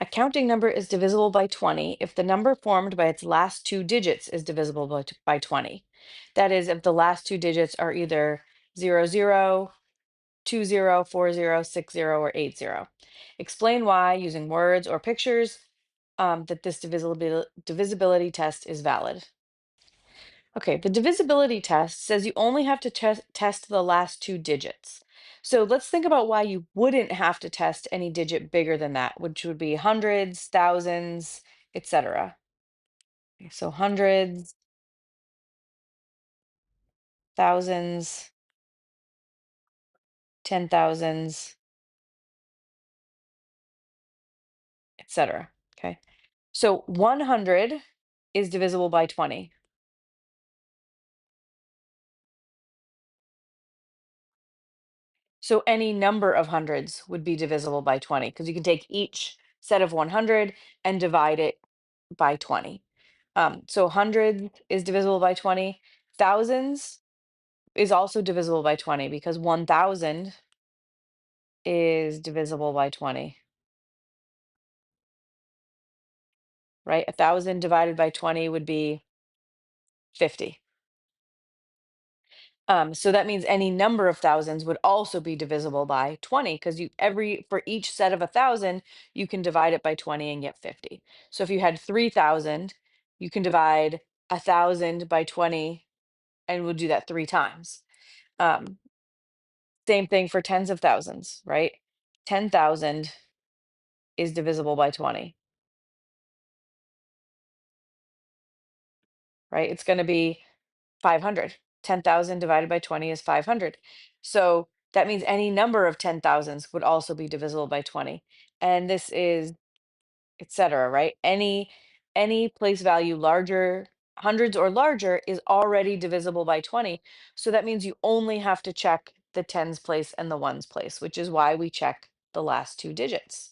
A counting number is divisible by 20 if the number formed by its last two digits is divisible by 20. That is, if the last two digits are either 00, 20, 40, 60, or 80. Explain why, using words or pictures, that this divisibility test is valid. Okay, the divisibility test says you only have to test the last two digits. So let's think about why you wouldn't have to test any digit bigger than that, which would be hundreds, thousands, etc. So hundreds, thousands, 10,000s, etc. Okay. So 100 is divisible by 20. So any number of hundreds would be divisible by 20 because you can take each set of 100 and divide it by 20. So 100 is divisible by 20. Thousands is also divisible by 20 because 1,000 is divisible by 20, right? 1,000 divided by 20 would be 50. So that means any number of thousands would also be divisible by 20 because for each set of 1,000, you can divide it by 20 and get 50. So if you had 3,000, you can divide 1,000 by 20 and we'll do that 3 times. Um, Same thing for tens of thousands, right? 10,000 is divisible by 20, right? It's going to be 500. 10,000 divided by 20 is 500. So that means any number of 10,000s would also be divisible by 20. And this is etc., right? Any place value larger, hundreds or larger is already divisible by 20. So that means you only have to check the tens place and the ones place, which is why we check the last two digits.